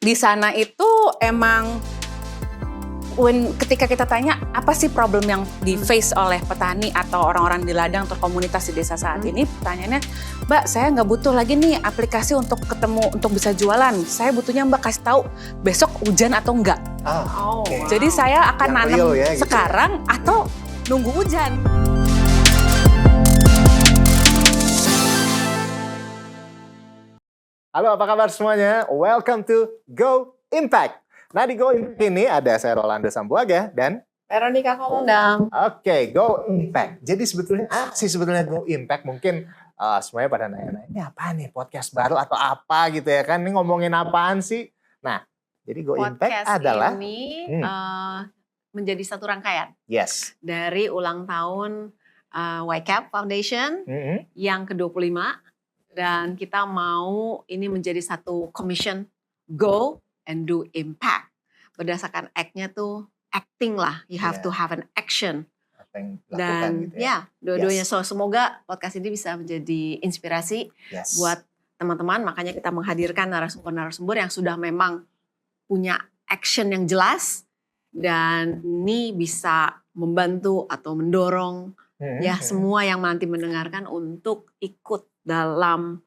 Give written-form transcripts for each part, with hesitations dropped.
di sana itu emang ketika kita tanya apa sih problem yang di face oleh petani atau orang-orang di ladang atau komunitas di desa saat ini, pertanyaannya, Mbak, saya nggak butuh lagi nih aplikasi untuk ketemu untuk bisa jualan. Saya butuhnya Mbak kasih tahu besok hujan atau enggak. Okay. Jadi saya akan Yang nanam real ya, gitu sekarang atau nunggu hujan. Halo, apa kabar semuanya? Welcome to Go Impact. Nah, di Go Impact ini ada saya Rolando Sambuaga dan Veronica Komendang. Oke, Go Impact. Jadi sebetulnya apa sih sebetulnya Go Impact? Mungkin semuanya pada nanya-nanya, ini apa nih podcast baru atau apa gitu ya kan? Ini ngomongin apaan sih? Nah, jadi Go Impact adalah ini menjadi satu rangkaian yes dari ulang tahun YCAP Foundation yang ke-25. Dan kita mau ini menjadi satu commission, go and do impact. Berdasarkan act-nya tuh acting lah, you have to have an action. Apa yang dilakukan Dan gitu ya. dua-duanya. Yes. So semoga podcast ini bisa menjadi inspirasi Yes. buat teman-teman. Makanya kita menghadirkan narasumber-narasumber yang sudah memang punya action yang jelas. Dan ini bisa membantu atau mendorong ya semua yang nanti mendengarkan untuk ikut dalam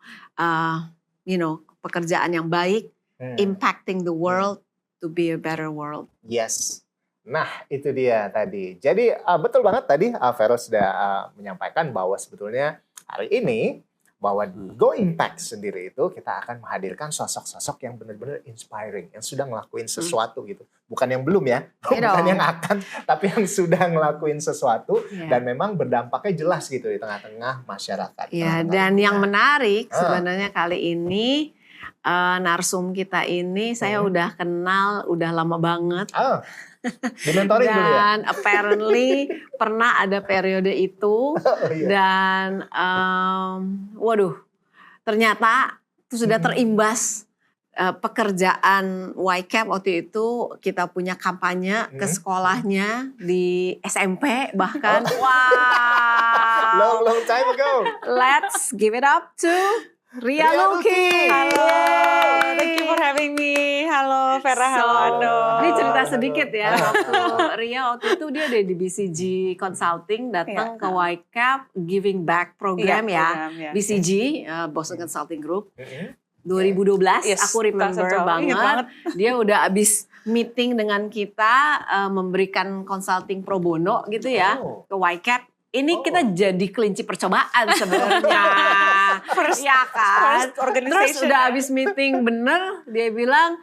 pekerjaan yang baik, impacting the world to be a better world. Yes. Nah, itu dia tadi. Jadi betul banget tadi Vero sudah menyampaikan bahwa sebetulnya hari ini bahwa Go Impact sendiri itu kita akan menghadirkan sosok-sosok yang benar-benar inspiring, yang sudah ngelakuin sesuatu gitu. Bukan yang belum ya, bukan yang akan, tapi yang sudah ngelakuin sesuatu dan memang berdampaknya jelas gitu di tengah-tengah masyarakat. Ya, dan yang menarik sebenarnya kali ini narsum kita ini saya udah kenal udah lama banget. Dimentoring dulu ya? Dan apparently pernah ada periode itu. Dan waduh, ternyata itu sudah terimbas pekerjaan YCAP waktu itu. Kita punya kampanye ke sekolahnya di SMP bahkan. Wow. Long time ago. Let's give it up to Ria Luki. Halo, thank you for having me. Halo Vera, halo Ando. Ini cerita sedikit ya, waktu Ria waktu itu dia ada di BCG Consulting, datang ke YCAP Giving Back program BCG, Boston Consulting Group. 2012, aku remember banget. Dia udah abis meeting dengan kita, memberikan consulting pro bono gitu ya, ke YCAP. Ini kita jadi kelinci percobaan sebenarnya. Ya kan? Terus udah habis meeting bener, dia bilang,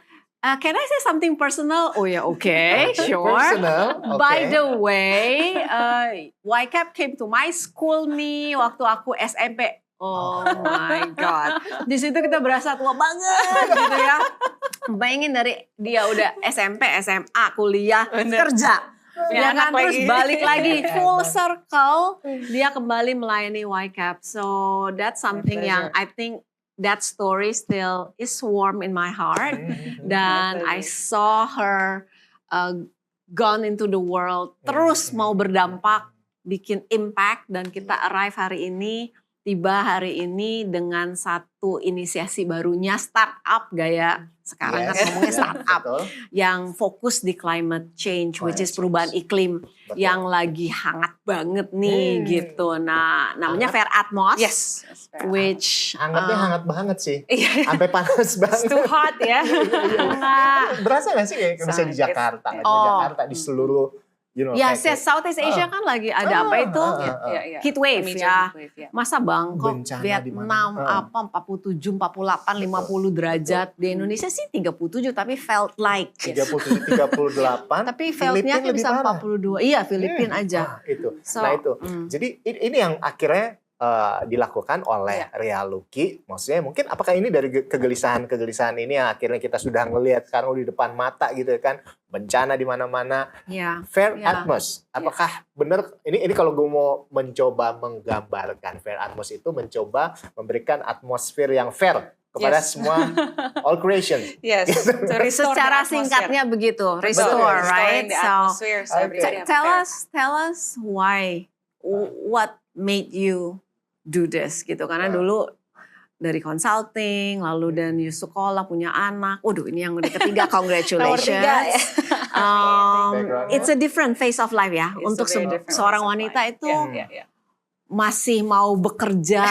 can I say something personal? Oh ya, okay, sure. Personal, By the way, YCAP came to my school nih waktu aku SMP. Oh my God. Di situ kita berasa tua banget gitu ya. Bayangin dari dia udah SMP, SMA, kuliah, kerja. Ya kan, terus balik lagi full circle, dia kembali melayani YCAP. So that's something yang I think that story still is warm in my heart. Dan I saw her gone into the world, terus mau berdampak, bikin impact, dan kita arrive hari ini, tiba hari ini dengan satu inisiasi barunya, startup gaya sekarang kan ngomongnya startup yang fokus di climate change, which is perubahan iklim yang lagi hangat banget nih gitu. Nah, namanya Fair Atmos, which hangat banget sih, sampai panas banget. Too hot ya. Berasa nggak sih kayak misalnya di Jakarta, di seluruh Southeast Asia kan lagi ada apa itu? Heat wave ya. Masa Bangkok, bencana Vietnam, 47, 48, 50 derajat. Di Indonesia sih 37 tapi felt like. 37, 38. Tapi feltnya bisa 42. Iya, Filipina aja. Itu. Nah itu. Jadi ini yang akhirnya dilakukan oleh Ria Luki. Maksudnya mungkin apakah ini dari kegelisahan ini yang akhirnya kita sudah ngelihat sekarang di depan mata gitu kan, bencana di mana-mana. Fair Atmos. Apakah benar ini kalau gue mau mencoba menggambarkan Fair Atmos itu mencoba memberikan atmosfer yang fair kepada semua all creation. Secara singkatnya begitu, restore, right? So tell us why, what made you do this gitu, karena dulu dari consulting, lalu dan you sekolah, punya anak. Waduh, ini yang udah ketiga, congratulations. Nomor 3 ya. It's a different phase of life ya. It's Untuk a very different seorang phase of wanita life. itu Yeah. masih mau bekerja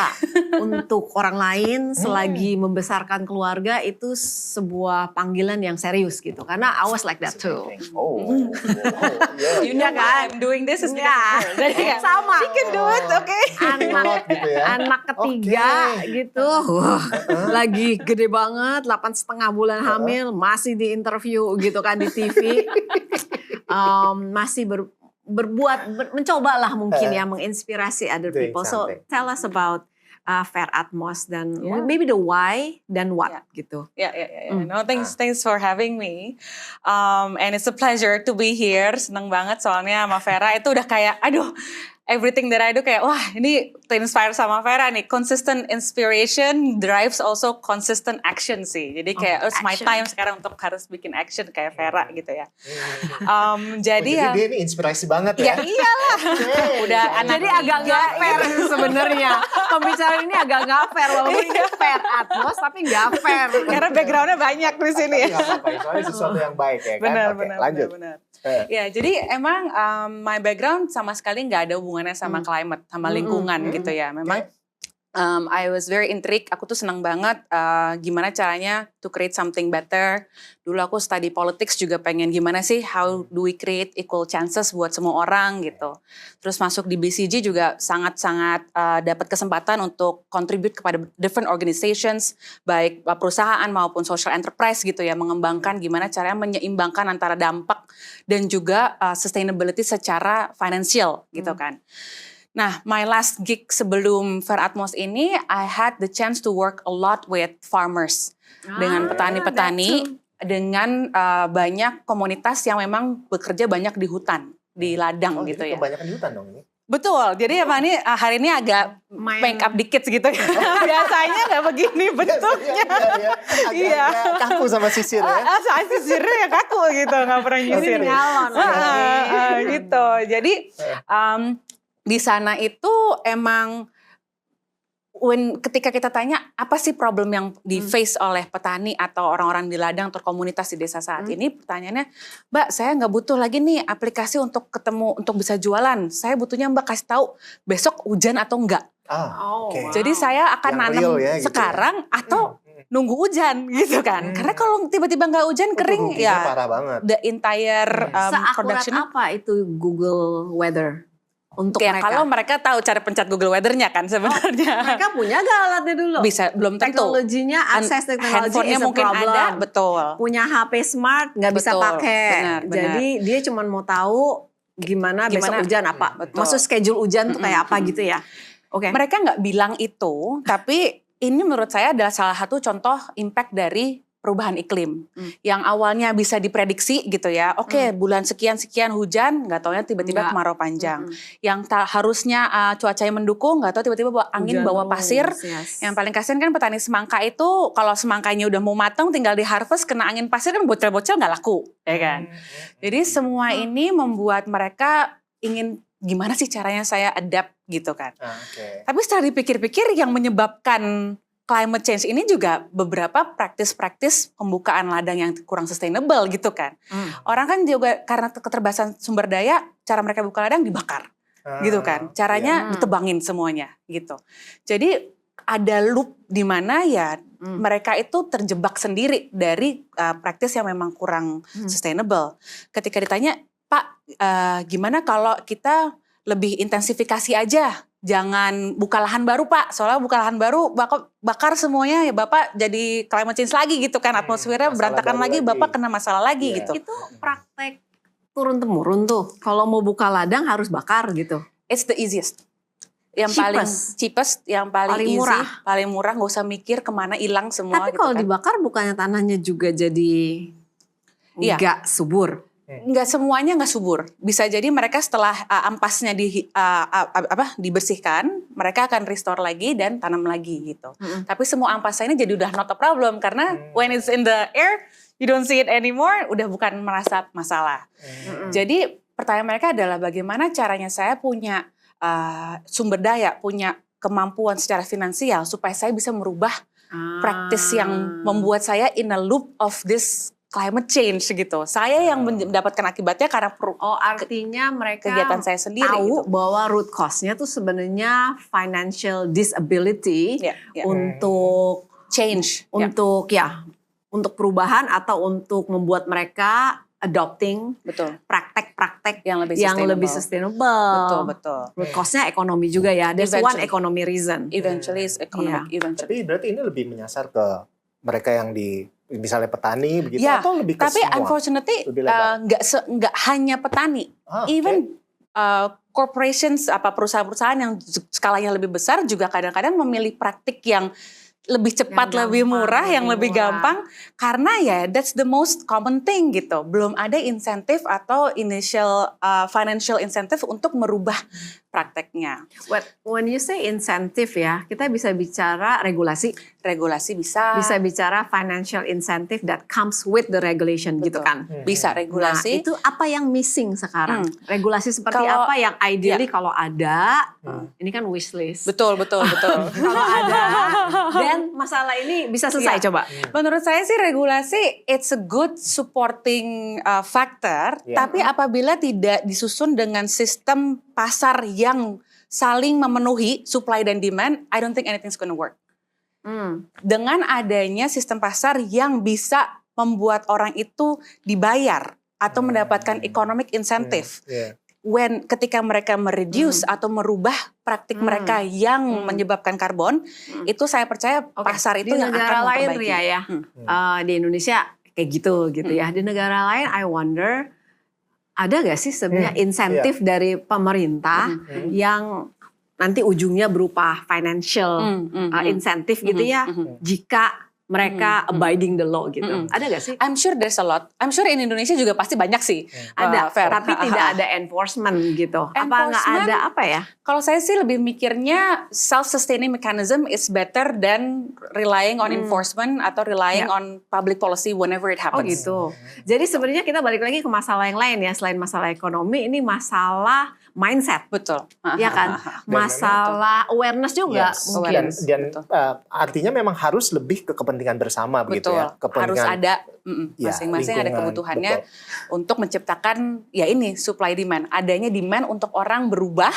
untuk orang lain selagi membesarkan keluarga itu sebuah panggilan yang serius gitu. Karena I was like that too. Yeah. You know kan? I'm doing this is because Ya, of her. Jadi kayak, sama. she can do it, okay? Anak gitu ya. anak ketiga gitu, wah, lagi gede banget, 8,5 bulan hamil, masih di interview gitu kan di TV, masih mencobalah mungkin ya menginspirasi other Doing people. So something. tell us about Fair Atmos dan Yeah. maybe the why dan what gitu. Yeah. No, thanks for having me. And it's a pleasure to be here. Seneng banget soalnya sama Vera itu udah kayak, aduh, everything that I do kayak, wah ini terinspire sama Vera nih. Consistent inspiration drives also consistent action sih. Jadi kayak, it's my action. time sekarang untuk harus bikin action kayak Vera gitu ya. Jadi Jadi ya, dia ini inspirasi banget ya ya. iyalah. Udah anak Jadi agak nggak fair sebenarnya. Pembicaraan ini agak nggak fair walaupun ini Fair Atmos tapi nggak fair. karena backgroundnya banyak di sini ya. Tapi nggak apa-apa, soalnya sesuatu yang baik ya kan. Benar, Oke, lanjut. benar. Ya, jadi emang my background sama sekali nggak ada hubungannya sama climate, sama lingkungan gitu ya. Memang I was very intrigued, aku tuh senang banget gimana caranya to create something better. Dulu aku study politics juga pengen gimana sih, how do we create equal chances buat semua orang gitu. Terus masuk di BCG juga sangat-sangat dapat kesempatan untuk contribute kepada different organizations, baik perusahaan maupun social enterprise gitu ya, mengembangkan gimana caranya menyeimbangkan antara dampak dan juga sustainability secara financial gitu kan. Nah, my last gig sebelum Fair Atmos ini, I had the chance to work a lot with farmers. Dengan petani-petani, dengan banyak komunitas yang memang bekerja banyak di hutan, di ladang gitu jadi ya. kebanyakan di hutan dong ini. Betul, jadi apa nih hari ini agak make up dikit gitu. Biasanya nggak begini bentuknya. Iya. Kaku sama sisir ya. Saya sisirnya ya kaku gitu, nggak pernah nyisir. Ini nyalon Gitu, jadi di sana itu emang ketika kita tanya apa sih problem yang di face oleh petani atau orang-orang di ladang atau komunitas di desa saat ini, pertanyaannya, Mbak saya nggak butuh lagi nih aplikasi untuk ketemu untuk bisa jualan, saya butuhnya Mbak kasih tahu besok hujan atau enggak. Jadi saya akan Yang nanam real ya, gitu sekarang atau nunggu hujan gitu kan, karena kalau tiba-tiba nggak hujan kering ya parah banget. the entire Seakurat production. apa itu Google Weather untuk Ya, mereka? kalau mereka tahu cara pencet Google Weather-nya kan sebenarnya. Mereka punya gak alatnya dulu? Bisa, belum tentu. Teknologinya, akses teknologi Handphonenya is a mungkin problem. ada, betul. Punya HP smart nggak bisa Betul, pakai. benar. Jadi dia cuma mau tahu gimana besok hujan apa. Betul. Maksud schedule hujan tuh kayak apa gitu ya? Oke. Mereka nggak bilang itu, tapi ini menurut saya adalah salah satu contoh impact dari perubahan iklim yang awalnya bisa diprediksi gitu ya. Oke, bulan sekian-sekian hujan, nggak taunya tiba-tiba kemarau panjang. Yang harusnya cuacanya mendukung, nggak tahu tiba-tiba bawa angin, Hujan bawa pasir. yes. Yang paling kasihan kan petani semangka itu kalau semangkanya udah mau matang tinggal di harvest kena angin pasir kan bocil-bocil nggak laku, ya kan. Jadi semua ini membuat mereka ingin gimana sih caranya saya adapt gitu kan. Tapi setelah dipikir-pikir yang menyebabkan climate change ini juga beberapa praktis-praktis pembukaan ladang yang kurang sustainable gitu kan. Orang kan juga karena keterbatasan sumber daya, cara mereka buka ladang dibakar gitu kan. Caranya ditebangin semuanya gitu. Jadi ada loop di mana ya mereka itu terjebak sendiri dari praktis yang memang kurang sustainable. Ketika ditanya, Pak gimana kalau kita lebih intensifikasi aja? Jangan buka lahan baru Pak, soalnya buka lahan baru bakar semuanya ya Bapak jadi climate change lagi gitu kan, atmosfernya berantakan lagi, Bapak kena masalah lagi gitu. Itu praktek turun-temurun tuh. Kalau mau buka ladang harus bakar gitu. It's the easiest. Yang paling cheapest, yang paling easy, paling murah, nggak usah mikir kemana hilang semua. Tapi gitu kalau kan. dibakar bukannya tanahnya juga jadi nggak subur? Nggak semuanya nggak subur. Bisa jadi mereka setelah ampasnya dibersihkan, mereka akan restore lagi dan tanam lagi gitu. Tapi semua ampasnya ini jadi udah not a problem karena when it's in the air, you don't see it anymore, udah bukan merasa masalah. Jadi pertanyaan mereka adalah bagaimana caranya saya punya sumber daya, punya kemampuan secara finansial supaya saya bisa merubah practice yang membuat saya in a loop of this climate change gitu. Saya yang mendapatkan akibatnya karena artinya mereka kegiatan saya sendiri tahu gitu. bahwa root cause-nya tuh sebenarnya financial disability untuk change, untuk untuk perubahan atau untuk membuat mereka adopting praktek-praktek yang lebih sustainable. Betul. Root cause-nya ekonomi juga ya. There's one economy reason. Eventually is economic. Tapi berarti ini lebih menyasar ke mereka yang di misalnya petani begitu atau lebih ke tapi semua? Unfortunately nggak hanya petani. Even corporations perusahaan-perusahaan yang skalanya lebih besar juga kadang-kadang memilih praktik yang lebih cepat, lebih murah, yang lebih gampang, karena that's the most common thing gitu. Belum ada insentif atau initial financial incentive untuk merubah prakteknya. When you say insentif kita bisa bicara regulasi bisa bicara financial incentive that comes with the regulation gitu kan. Bisa regulasi. Nah, itu apa yang missing sekarang? Regulasi seperti apa yang ideally kalau ada, ini kan wish list. Betul. Kalau ada, dan masalah ini bisa selesai coba. Menurut saya sih regulasi it's a good supporting factor, tapi apabila tidak disusun dengan sistem pasar yang saling memenuhi supply dan demand, I don't think anything's gonna work. Dengan adanya sistem pasar yang bisa membuat orang itu dibayar atau mendapatkan economic incentive. Ketika mereka mereduce atau merubah praktik mereka yang menyebabkan karbon, itu saya percaya pasar itu di yang negara akan lain memperbaiki. Di Indonesia kayak gitu ya. Di negara lain I wonder ada gak sih sebenarnya insentif dari pemerintah yang nanti ujungnya berupa financial insentif gitu ya, jika mereka abiding the law gitu. Ada gak sih? I'm sure there's a lot. I'm sure in Indonesia juga pasti banyak sih. Ada, tapi tidak ada enforcement gitu. Apa nggak ada apa ya? Kalau saya sih lebih mikirnya self-sustaining mechanism is better than relying on enforcement atau relying on public policy whenever it happens. Oh gitu. Jadi sebenarnya kita balik lagi ke masalah yang lain ya, selain masalah ekonomi, ini masalah mindset. Betul. Ya kan? Masalah awareness juga mungkin. Dan artinya memang harus lebih ke kepentingan bersama begitu ya. Harus ada masing-masing ada kebutuhannya untuk menciptakan ini supply demand. Adanya demand untuk orang berubah,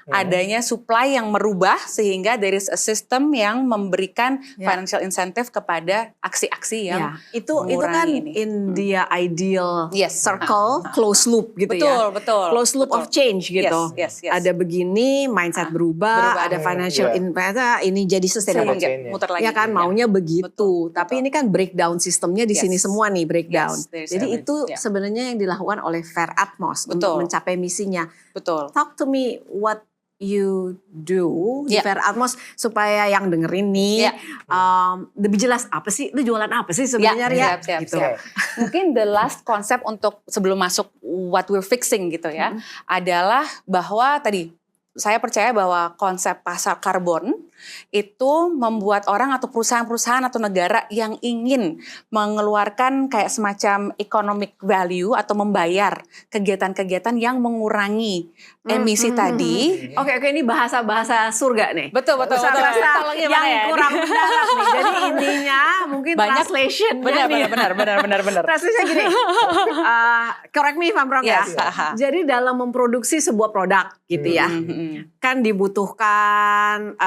adanya supply yang merubah sehingga there is a system yang memberikan financial incentive kepada aksi-aksi yang itu kan ini. In the ideal circle, close loop gitu betul. Close loop of change gitu. Yes. Ada begini, mindset berubah, ada financial impact, ini jadi sustainable. Muter lagi. Ya kan maunya begitu. Tapi ini kan breakdown sistemnya di sini semua nih breakdown. Jadi itu sebenarnya yang dilakukan oleh Fair Atmos untuk mencapai misinya. Betul. Talk to me what you do di Fair Atmos supaya yang dengerin nih lebih jelas apa sih, lu jualan apa sih sebenarnya Ria? Siap. Mungkin the last konsep untuk sebelum masuk what we're fixing gitu ya, adalah bahwa tadi saya percaya bahwa konsep pasar karbon itu membuat orang atau perusahaan-perusahaan atau negara yang ingin mengeluarkan kayak semacam economic value atau membayar kegiatan-kegiatan yang mengurangi emisi tadi. Oke, ini bahasa-bahasa surga nih. Betul. Bahasa yang kurang mendalam nih. Jadi intinya mungkin banyak translation. Benar. Translation gini. Correct me if I'm wrong ya. Jadi dalam memproduksi sebuah produk gitu ya. Kan dibutuhkan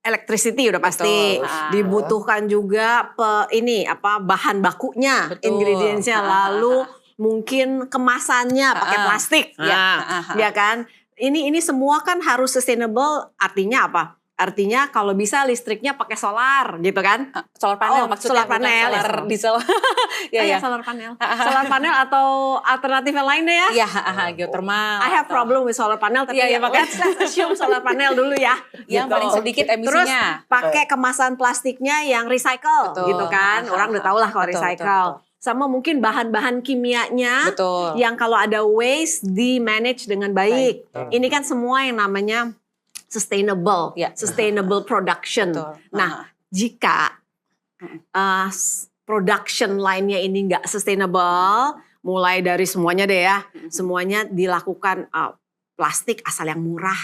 electricity udah pasti. Dibutuhkan juga bahan bakunya, ingredientsnya, lalu mungkin kemasannya pakai plastik. Ya kan? Ini semua kan harus sustainable, artinya apa? Artinya kalau bisa listriknya pakai solar gitu kan? Solar panel maksudnya. Solar panel, solar diesel. Solar panel. Solar panel atau alternatif yang lain deh ya? Geothermal. I have problem with solar panel tapi let's assume solar panel dulu ya. Yang paling sedikit emisinya. Terus pakai kemasan plastiknya yang recycle gitu kan? Orang udah tahu lah kalau recycle. Sama mungkin bahan-bahan kimianya yang kalau ada waste di manage dengan baik. Ini kan semua yang namanya sustainable production. Nah, jika production line-nya ini nggak sustainable, mulai dari semuanya deh ya, semuanya dilakukan plastik asal yang murah,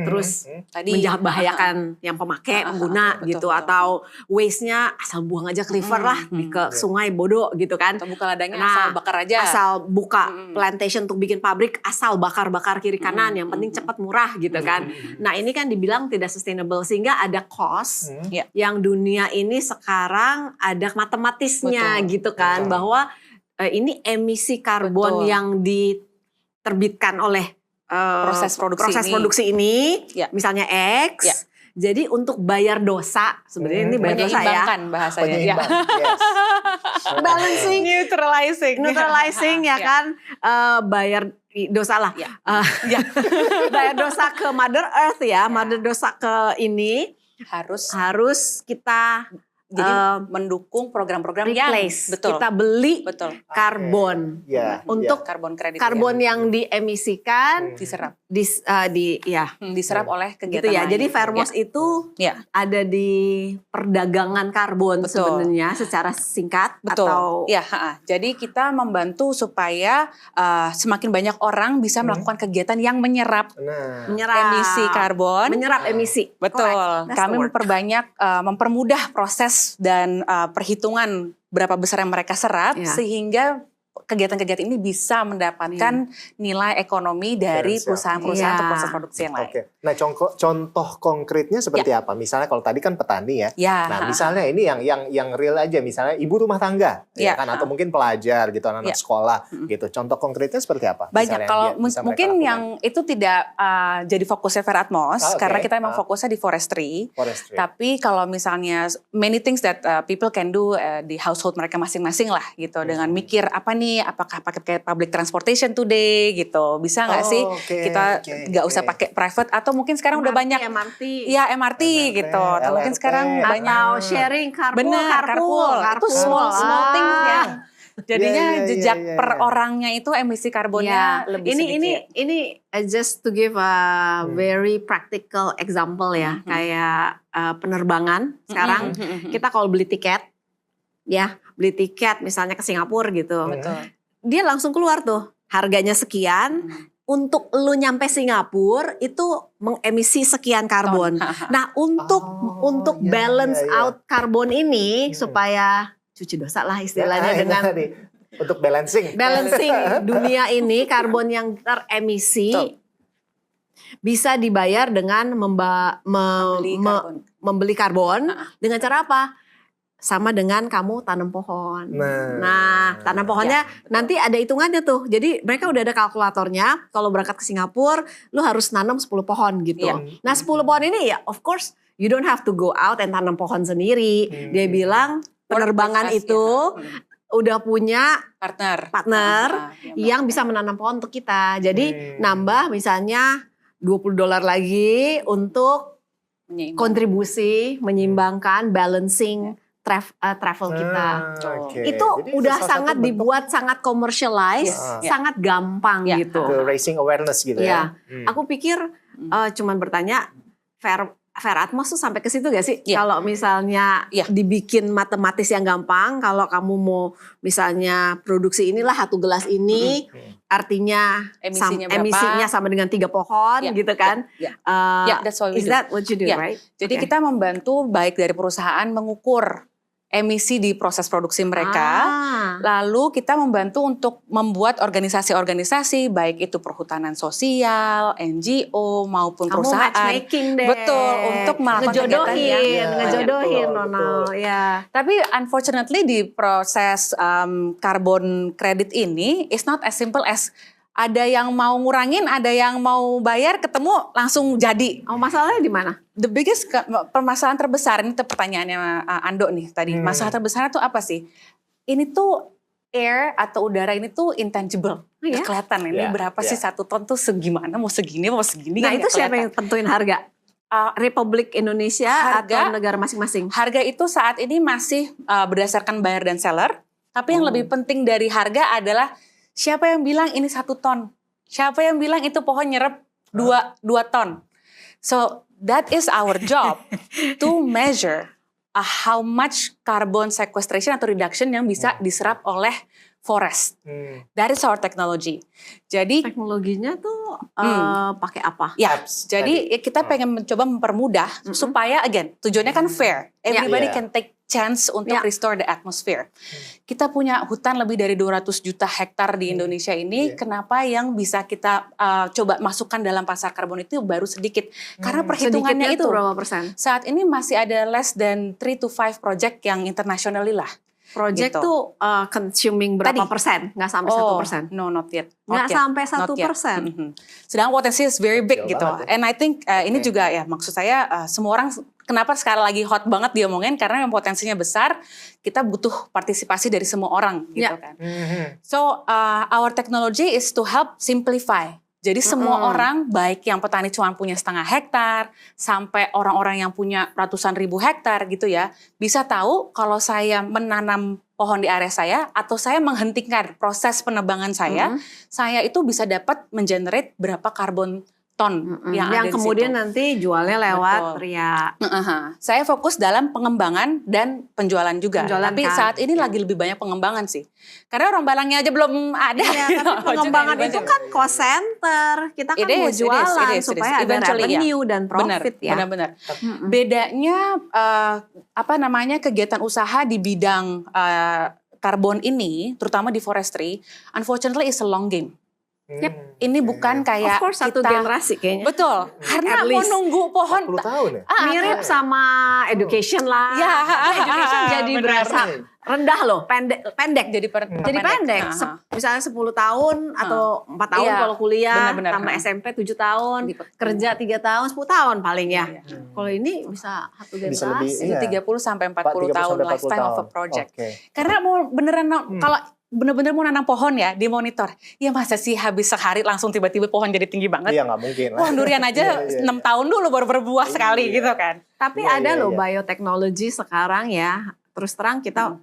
terus Tadi membahayakan yang pemakai, pengguna betul, gitu, betul. atau waste-nya asal buang aja ke river lah, ke sungai bodoh gitu kan. atau buka ladangnya Nah, asal bakar aja. Asal buka plantation untuk bikin pabrik, asal bakar-bakar kiri kanan, yang penting cepat murah gitu kan. Nah ini kan dibilang tidak sustainable, sehingga ada cost Ya. yang dunia ini sekarang ada matematisnya Betul. gitu kan, bahwa ini emisi karbon Betul. yang diterbitkan oleh Proses produksi ini. produksi ini, Ya. misalnya X. Ya. Jadi untuk bayar dosa, sebenarnya ini bayar dosa ya. Menyeimbangkan bahasanya. Ya. Penyeimbang, yes. Balancing, neutralizing ya Ya. kan, bayar dosa lah. Ya. Bayar dosa ke Mother Earth ya, Mother dosa ke ini Harus kita jadi mendukung program-program yang replace. betul. Kita beli Betul. karbon Ya, untuk Karbon kredit karbon yang diemisikan diserap diserap oleh gitu kegiatan ya. lain. Jadi Fairmos itu Ya. ada di perdagangan karbon Betul. sebenarnya secara singkat Betul. atau Ya, jadi kita membantu supaya semakin banyak orang bisa melakukan kegiatan yang menyerap Nah, menyerap emisi karbon. menyerap emisi. Betul. Correct. That's Kami the word. memperbanyak, mempermudah proses dan perhitungan berapa besar yang mereka serap Ya. sehingga kegiatan-kegiatan ini bisa mendapatkan nilai ekonomi dari Finansial. perusahaan-perusahaan Iya. atau proses produksi yang lain. oke. Nah, contoh konkretnya seperti apa? Misalnya kalau tadi kan petani ya. Ya. Nah, misalnya ini yang real aja, misalnya ibu rumah tangga, ya Ya. kan, atau mungkin pelajar gitu, anak-anak Ya. sekolah, gitu. Contoh konkretnya seperti apa? Banyak. Misalnya Kalau yang bisa mereka mungkin lakukan? yang itu tidak jadi fokusnya Fair Atmos, Oke. karena kita memang fokusnya di forestry. Forestry. Tapi kalau misalnya many things that people can do di household mereka masing-masing lah gitu, dengan mikir apa nih, apakah pakai public transportation today gitu, bisa nggak sih kita nggak usah pakai private, atau mungkin sekarang udah banyak MRT. ya MRT gitu, atau mungkin LRT, sekarang banyak Atau sharing carpool, benar carpool. Itu small thing ya. Jadinya Iya, iya, jejak iya, iya. per orangnya itu emisi karbonnya lebih sedikit. Ini just to give a very practical example ya, kayak penerbangan sekarang kita kalau beli tiket misalnya ke Singapura gitu, Betul. dia langsung keluar tuh harganya sekian. Untuk lu nyampe Singapura itu mengemisi sekian karbon. Nah, untuk iya, balance iya, iya. out karbon ini supaya cuci dosa lah istilahnya Nah, dengan ini untuk balancing. dunia ini karbon yang teremisi Betul. bisa dibayar dengan membeli karbon dengan cara apa? Sama dengan kamu tanam pohon. Nah, tanam pohonnya nanti ada hitungannya tuh. Jadi mereka udah ada kalkulatornya. Kalau berangkat ke Singapura, lu harus nanam 10 pohon gitu. Iya. Nah, 10 pohon ini ya of course you don't have to go out and tanam pohon sendiri. Dia bilang penerbangan with us, itu udah punya partner yang bisa menanam pohon untuk kita. Jadi nambah misalnya $20 lagi untuk kontribusi menyimbangkan balancing travel kita. Itu Jadi udah salah sangat satu bentuk dibuat sangat commercialize, sangat gampang gitu. ke raising awareness gitu ya. Aku pikir cuman bertanya Fair Atmos tuh sampai ke situ gak sih? Ya. Kalau misalnya dibikin matematis yang gampang, kalau kamu mau misalnya produksi inilah 1 gelas ini, artinya emisinya sama dengan 3 pohon gitu kan? That's what we Is do. that what you do, right? Jadi kita membantu baik dari perusahaan mengukur emisi di proses produksi mereka, lalu kita membantu untuk membuat organisasi-organisasi baik itu perhutanan sosial, NGO maupun perusahaan. Matchmaking deh. Betul, untuk melakukan kegiatan yang ngejodohin, betul. ya. Tapi unfortunately di proses carbon credit ini is not as simple as ada yang mau ngurangin, ada yang mau bayar, ketemu langsung jadi. Masalahnya di mana? The biggest permasalahan terbesar, ini tuh pertanyaannya Ando nih tadi. Masalah terbesarnya tuh apa sih? Ini tuh air atau udara ini tuh intangible. Nggak kelihatan ini berapa sih 1 ton tuh segimana, mau segini, mau segini. Nah kan itu nggak siapa yang kelihatan. tentuin harga? Republik Indonesia atau negara masing-masing? Harga itu saat ini masih berdasarkan buyer dan seller. Tapi yang lebih penting dari harga adalah siapa yang bilang ini 1 ton? Siapa yang bilang itu pohon nyerap 2 ton? So that is our job to measure how much carbon sequestration atau reduction yang bisa diserap oleh forest. That is our technology. Jadi Teknologinya tuh pakai apa? Ya, Apps jadi kita pengen mencoba mempermudah supaya again tujuannya kan fair. Everybody Yeah. can take chance untuk restore the atmosphere. Kita punya hutan lebih dari 200 juta hektar di Indonesia ini. Kenapa yang bisa kita coba masukkan dalam pasar karbon itu baru sedikit? Karena perhitungannya Sedikitnya itu berapa persen? saat ini masih ada less than 3 to 5 project yang internationally lah. Project Gitu. tuh consuming berapa Tadi. persen? Nggak sampai 1%. No, not yet. Nggak sampai Not yet. 1%. Sedangkan potensi is very big Kecil gitu. banget ya. And I think ini juga ya maksud saya semua orang kenapa sekarang lagi hot banget diomongin karena yang potensinya besar, kita butuh partisipasi dari semua orang gitu kan. So our technology is to help simplify. Jadi semua orang, baik yang petani cuma punya setengah hektar, sampai orang-orang yang punya ratusan ribu hektar gitu ya, bisa tahu kalau saya menanam pohon di area saya, atau saya menghentikan proses penebangan saya itu bisa dapat mengenerate berapa karbon ton yang ada di kemudian situ. nanti jualnya lewat Betul. Ria. Saya fokus dalam pengembangan dan penjualan juga. Penjualan Tapi kan. saat ini lagi lebih banyak pengembangan sih. Karena orang balangnya aja belum ada. Iya, tapi pengembangan itu kan cost center. Kita kan mau jualan supaya ada revenue dan profit ya. Benar-benar. Bedanya kegiatan usaha di bidang karbon ini, terutama di forestry, unfortunately is a long game. Ini bukan kayak Of course satu generasi kayaknya. Betul. Karena At mau least. nunggu pohon 40 tahun ya? Mirip sama education lah. Ya, Education jadi benar. berasa rendah loh, pendek. Jadi Jadi pendek. Misalnya 10 tahun atau 4 tahun Iya, kalau kuliah, benar-benar. tambah SMP 7 tahun, kerja 3 tahun, 10 tahun paling ya. Kalau ini bisa satu Bisa lebih, generasi. iya. 30 sampai 40 tahun 30 sampai 40 lifetime of a tahun. project. Oke. Karena mau beneran kalau bener-bener mau nanam pohon ya dimonitor. Ya masa sih habis sehari langsung tiba-tiba pohon jadi tinggi banget. Iya nggak mungkin lah. Pohon durian aja Iya, 6 tahun dulu baru berbuah sekali gitu kan. Tapi Iya, ada iya, loh iya. bioteknologi sekarang ya. Terus terang kita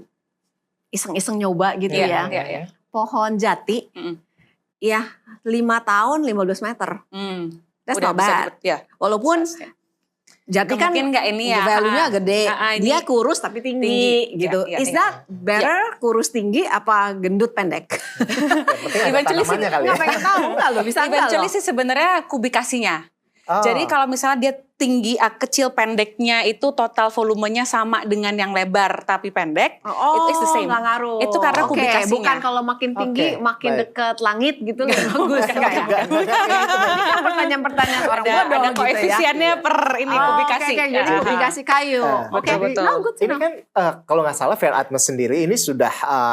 iseng-iseng nyoba gitu Iya, ya. iya, iya. Pohon jati, ya 5 tahun 15 meter. That's Udah not bisa bad. ya. Walaupun jati kan Mungkin nggak ini ya. value-nya gede. Ini Dia kurus tapi tinggi gitu. Iya, Is iya. that better kurus tinggi apa gendut pendek? Yang penting ada Eventually sih, tanamannya kali ya. Nggak pengen tahu nggak lo? Bisa nggak lo? Eventually sih sebenarnya kubikasinya. Oh. Jadi kalau misalnya dia tinggi, kecil, pendeknya itu total volumenya sama dengan yang lebar tapi pendek, it is the same. Nggak ngaruh. Itu karena Oke, kubikasinya. bukan kalau makin tinggi, Oke, makin baik. deket langit gitu lebih bagus. Enggak. Pertanyaan-pertanyaan orang ada bodoh gitu ya. koefisiennya per ini kubikasi. Oke, jadi kubikasi kayu. Oke, betul, betul. no, good to Ini know. kan kalau nggak salah Fair Atmos sendiri ini sudah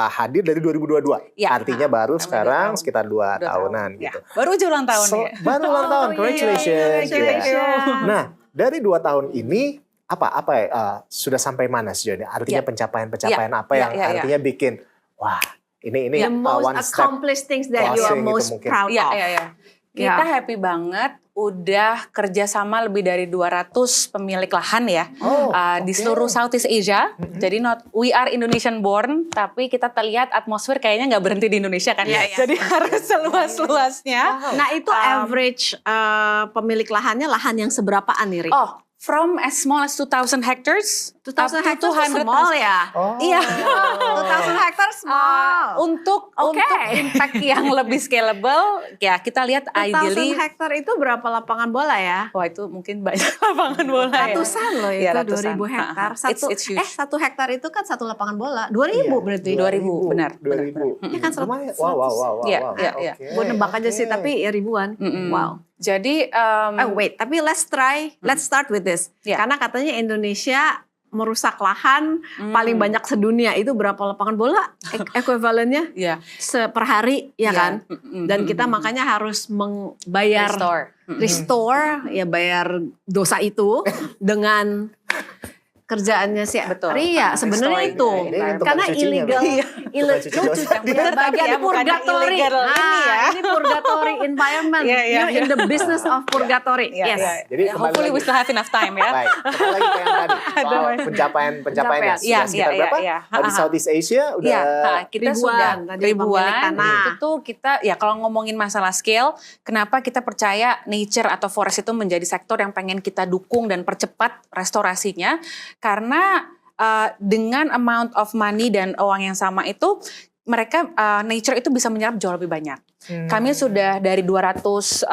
hadir dari 2022. Ya. Artinya baru Sama sekarang 2 tahun. sekitar 2 2 tahunan tahun. gitu. Ya. Baru aja ulang tahun ya. Baru ulang tahun, iya, congratulations. congratulations. Ya. Nah, dari 2 tahun ini apa ya, sudah sampai mana sejauh ini? Artinya pencapaian-pencapaian apa yang artinya bikin wah ini The most one step accomplished things that you are closing gitu most mungkin. proud Iya, of. iya. Kita happy banget udah kerja sama lebih dari 200 pemilik lahan ya di seluruh Southeast Asia. Jadi we are Indonesian born, tapi kita terlihat atmosfer kayaknya nggak berhenti di Indonesia kan. Jadi harus seluas-luasnya. Nah itu average pemilik lahannya lahan yang seberapaan nih, Ri? Oh, from as small as 2,000 hectares. 2,000 up to hectares 200,000. small ya? Oh. Iya. 2,000 hectares small. Untuk Oke. impact yang lebih scalable, ya kita lihat 2,000 ideally. hektar itu berapa lapangan bola ya? Wah itu mungkin banyak lapangan bola ya. Ratusan loh itu, Iya, ratusan. 2.000 hektar. It's huge. 1 hektar itu kan 1 lapangan bola. 2.000 berarti. 2.000, benar. 2.000. Ya kan Lumayan. 100. Wow. Iya, iya, iya. Oke, Gue nebak aja sih, oke. tapi ya ribuan. Wow. Jadi Wait, tapi let's start with this. Yeah. Karena katanya Indonesia merusak lahan paling banyak sedunia. Itu berapa lapangan bola ekuivalennya? ya Per hari, ya kan? Dan kita Mm-mm. makanya harus membayar restore. ya bayar dosa itu dengan kerjaannya si Betul. Ria. Sebenarnya Restoring itu. Ini tukang Karena cucinya, illegal. Tukang cuci dosa. yang benar tadi bagian ya, bukan yang purgatory. illegal ini ya. Ini purgatory environment. Iya, iya, You're in the business of purgatory. Iya, Yes. iya. Jadi Ya, hopefully we kembali still have enough time ya. Baik, kembali lagi ke yang tadi soal pencapaiannya. Pencapaian. Sudah Iya, sekitar iya, berapa? iya. Di Southeast Asia udah Iya, kita ribuan, sudah tadi ribuan. pemilik tanah. Itu tuh kita ya kalau ngomongin masalah scale, kenapa kita percaya nature atau forest itu menjadi sektor yang pengen kita dukung dan percepat restorasinya? Karena dengan amount of money dan uang yang sama itu mereka nature itu bisa menyerap jauh lebih banyak. Kami sudah dari 200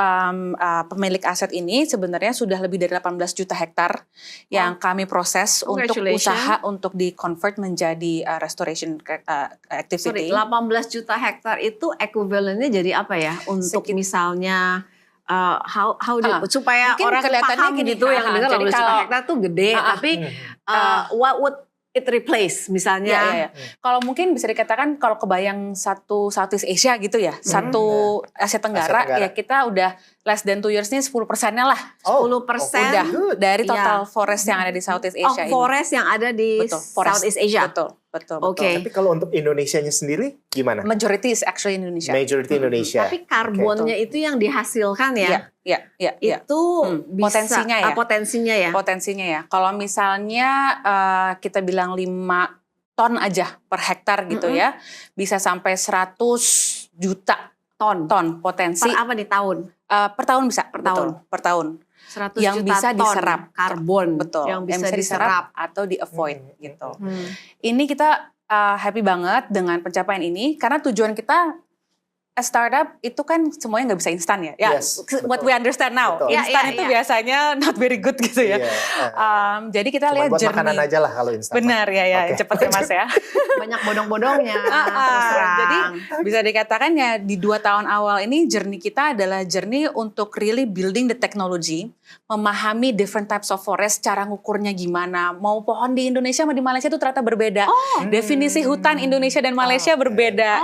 pemilik aset ini sebenarnya sudah lebih dari 18 juta hektar yang kami proses untuk usaha untuk di-convert menjadi restoration activity. 18 juta hektar itu ekuivalennya jadi apa ya? Untuk misalnya supaya orang paham gini, gitu yang dengar 18 juta hektar tuh gede, tapi what would it replace misalnya? Kalau mungkin bisa dikatakan kalau kebayang satu Southeast Asia gitu ya, satu Asia Tenggara, ya kita udah less than 2 years ini 10%-nya lah. 10% udah dari total forest yang ada di Southeast Asia ini. Forest yang ada di Southeast Asia. Betul. Oke. Tapi kalau untuk Indonesianya sendiri gimana? Majority is actually Indonesia. Majority Indonesia. Tapi karbonnya itu yang dihasilkan ya? Iya. Itu bisa, potensinya ya? Potensinya ya. Kalau misalnya kita bilang 5 ton aja per hektar gitu ya, bisa sampai 100 juta ton potensi. Per apa di tahun? Per tahun bisa. Per tahun? Per tahun. 100 yang juta bisa ton diserap. Karbon. Betul. Yang bisa diserap atau di-avoid gitu. Ini kita happy banget dengan pencapaian ini karena tujuan kita startup itu kan semuanya nggak bisa instan ya. Yes, what we understand now. Betul. Instan itu biasanya not very good gitu ya. Jadi kita cuma lihat buat makanan aja lah kalau instan. Benar ya, Okay. cepet ya Mas ya. Banyak bodong-bodongnya. Jadi bisa dikatakan ya di 2 tahun awal ini journey kita adalah journey untuk really building the technology, memahami different types of forest, cara ngukurnya gimana. Mau pohon di Indonesia sama di Malaysia itu ternyata berbeda. Definisi hutan Indonesia dan Malaysia berbeda.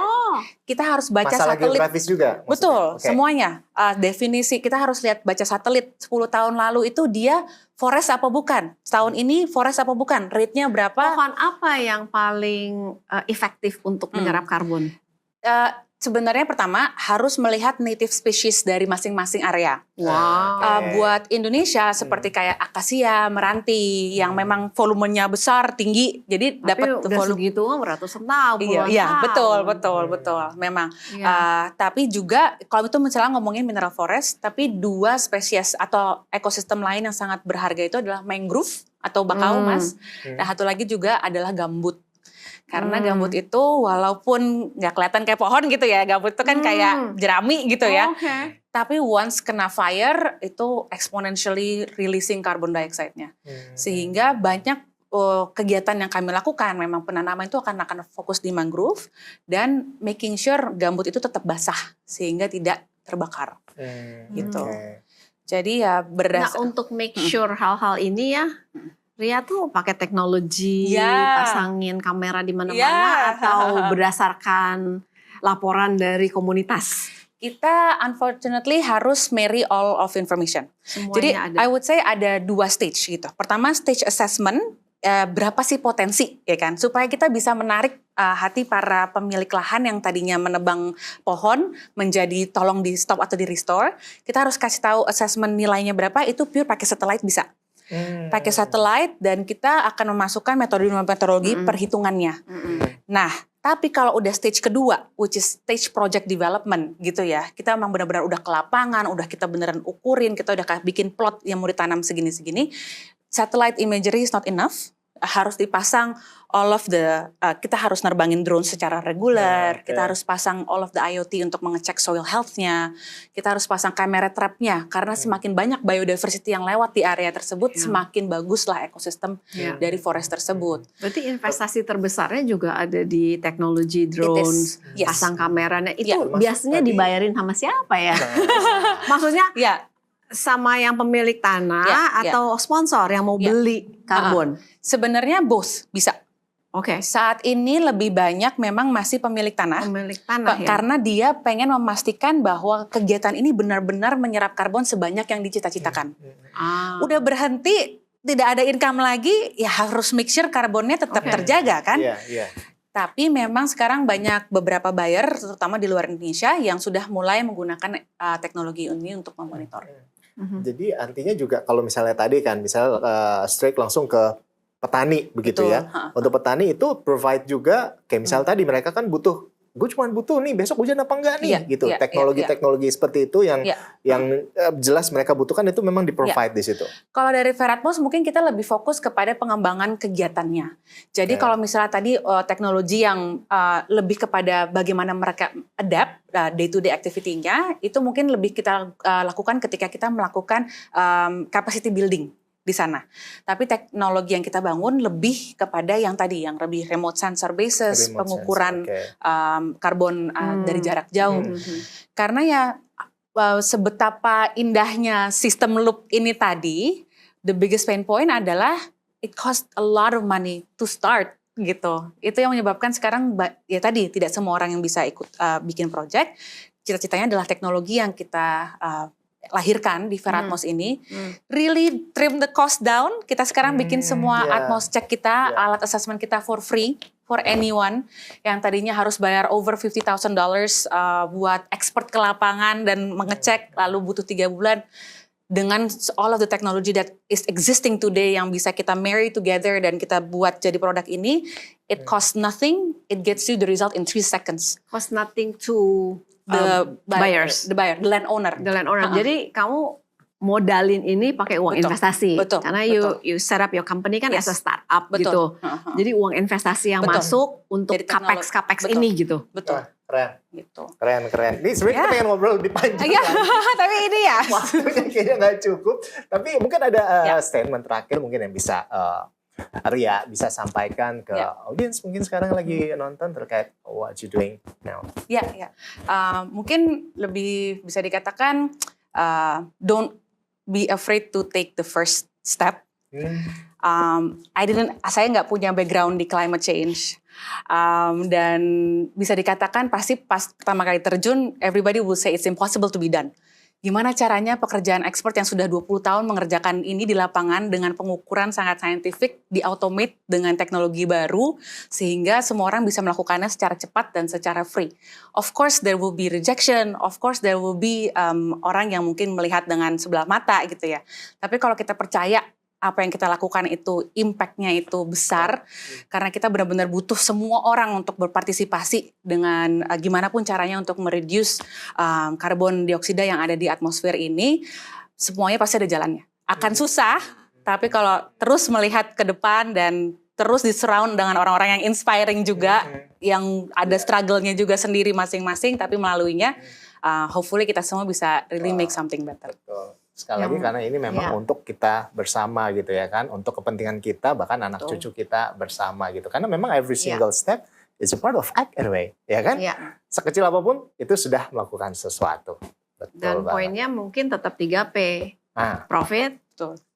Kita harus baca masalah satelit. geografis juga. Betul, semuanya. Definisi kita harus lihat baca satelit 10 tahun lalu itu dia forest apa bukan? Tahun ini forest apa bukan? Rate-nya berapa? Pohon apa yang paling efektif untuk menyerap karbon? Sebenarnya pertama harus melihat native species dari masing-masing area. Wow. Buat Indonesia seperti kayak akasia, meranti yang memang volumenya besar, tinggi, jadi dapat volume segitu ratusan tahun. Iya, betul. Memang. Tapi juga kalau itu misalnya ngomongin mineral forest, tapi 2 spesies atau ekosistem lain yang sangat berharga itu adalah mangrove atau bakau mas. Dan satu lagi juga adalah gambut. Karena gambut itu walaupun nggak kelihatan kayak pohon gitu ya, gambut itu kan kayak jerami gitu ya. Tapi once kena fire itu exponentially releasing carbon dioxide-nya. Sehingga banyak kegiatan yang kami lakukan memang penanaman itu akan fokus di mangrove dan making sure gambut itu tetap basah sehingga tidak terbakar. Gitu. Jadi ya untuk make sure hal-hal ini ya Ria tuh pakai teknologi, pasangin kamera di mana-mana atau berdasarkan laporan dari komunitas? Kita unfortunately harus marry all of information. Semuanya jadi ada. I would say ada 2 stage gitu. Pertama stage assessment, berapa sih potensi ya kan? Supaya kita bisa menarik hati para pemilik lahan yang tadinya menebang pohon menjadi tolong di stop atau di restore. Kita harus kasih tahu assessment nilainya berapa, itu pure pakai satellite bisa. Pakai satellite dan kita akan memasukkan metodologi perhitungannya. Nah, tapi kalau udah stage kedua, which is stage project development gitu ya, kita memang benar-benar udah ke lapangan, udah kita beneran ukurin, kita udah bikin plot yang mau ditanam segini-segini, satellite imagery is not enough. Harus dipasang all of the, kita harus nerbangin drone secara reguler, kita harus pasang all of the IoT untuk mengecek soil health-nya, kita harus pasang kamera trap-nya, karena semakin banyak biodiversity yang lewat di area tersebut, semakin baguslah ekosistem dari forest tersebut. Berarti investasi terbesarnya juga ada di teknologi drone, pasang kameranya, itu biasanya dibayarin sama siapa ya? Maksudnya sama yang pemilik tanah atau sponsor yang mau beli karbon? Sebenarnya both bisa. Saat ini lebih banyak memang masih pemilik tanah. Karena dia pengen memastikan bahwa kegiatan ini benar-benar menyerap karbon sebanyak yang dicita-citakan. Udah berhenti, tidak ada income lagi, ya harus make sure karbonnya tetap terjaga kan. Tapi memang sekarang banyak beberapa buyer, terutama di luar Indonesia, yang sudah mulai menggunakan teknologi ini untuk memonitor. Jadi artinya juga kalau misalnya tadi kan, misalnya straight langsung ke petani begitu. Betul. Ya. Untuk petani itu provide juga, kayak misalnya tadi mereka kan butuh gue cuma butuh nih besok hujan apa enggak nih, Iya, gitu. iya, Teknologi-teknologi seperti itu yang jelas mereka butuhkan itu memang di-provide di situ. Kalau dari Veratmos mungkin kita lebih fokus kepada pengembangan kegiatannya. Jadi kalau misalnya tadi teknologi yang lebih kepada bagaimana mereka adapt day-to-day activity-nya, itu mungkin lebih kita lakukan ketika kita melakukan capacity building di sana. Tapi teknologi yang kita bangun lebih kepada yang tadi, yang lebih remote sensor basis, pengukuran karbon dari jarak jauh. Karena ya sebetapa indahnya sistem loop ini tadi, the biggest pain point adalah it cost a lot of money to start gitu. Itu yang menyebabkan sekarang ya tadi tidak semua orang yang bisa ikut bikin project. Cita-citanya adalah teknologi yang kita lahirkan di Veratmos ini, really trim the cost down. Kita sekarang bikin semua Atmos check kita, alat assessment kita for free for anyone yang tadinya harus bayar over $50,000 buat expert ke lapangan dan mengecek lalu butuh 3 bulan. Dengan all of the technology that is existing today yang bisa kita marry together dan kita buat jadi produk ini, it costs nothing, it gets you the result in 3 seconds. Cost nothing to The buyers, the landowner. the landowner. Jadi kamu modalin ini pakai uang investasi, karena you set up your company kan as a startup gitu. Jadi uang investasi yang masuk untuk capex ini gitu. Betul. Keren. Gitu. Keren. Ini sebenarnya kita pengen ngobrol lebih panjang. Tapi ini ya. Waktunya kayaknya nggak cukup. Tapi mungkin ada statement terakhir mungkin yang bisa Ria bisa sampaikan ke audiens mungkin sekarang lagi nonton terkait what you doing now. Mungkin lebih bisa dikatakan don't be afraid to take the first step. Saya nggak punya background di climate change. Dan bisa dikatakan pasti pas pertama kali terjun, everybody will say it's impossible to be done. Gimana caranya pekerjaan expert yang sudah 20 tahun mengerjakan ini di lapangan dengan pengukuran sangat saintifik, di-automate dengan teknologi baru, sehingga semua orang bisa melakukannya secara cepat dan secara free. Of course there will be rejection, of course there will be orang yang mungkin melihat dengan sebelah mata gitu ya. Tapi kalau kita percaya apa yang kita lakukan itu impact-nya itu besar, karena kita benar-benar butuh semua orang untuk berpartisipasi dengan gimana pun caranya untuk mereduce karbon dioksida yang ada di atmosfer ini, semuanya pasti ada jalannya. Akan susah, tapi kalau terus melihat ke depan dan terus di-surround dengan orang-orang yang inspiring juga, yang ada struggle-nya juga sendiri masing-masing, tapi melaluinya, hopefully kita semua bisa really make something better. Betul. Sekali lagi karena ini memang untuk kita bersama gitu ya kan, untuk kepentingan kita bahkan anak cucu kita bersama gitu. Karena memang every single step is a part of act anyway, ya kan? Sekecil apapun itu sudah melakukan sesuatu. Betul. Dan poinnya mungkin tetap 3P. Profit,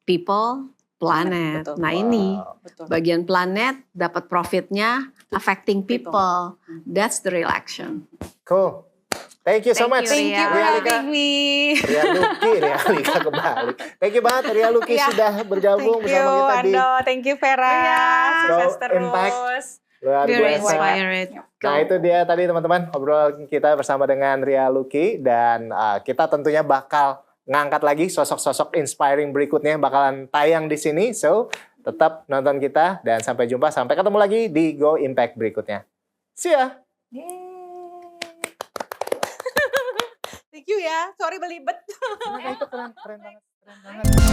people, planet. Nah ini bagian planet dapat profitnya, affecting people. That's the real action. Cool. Thank you so much. Thank you for having me. Ria Luki kembali. Thank you banget Ria Luki sudah bergabung bersama kita di. Thank you Vera. Sukses terus. Luar biasa. Inspired. Nah itu dia tadi teman-teman obrolan kita bersama dengan Ria Luki dan kita tentunya bakal ngangkat lagi sosok-sosok inspiring berikutnya bakalan tayang di sini. So tetap nonton kita dan sampai jumpa, sampai ketemu lagi di Go Impact berikutnya. See ya. Thank you ya, sorry belibet. Itu keren banget.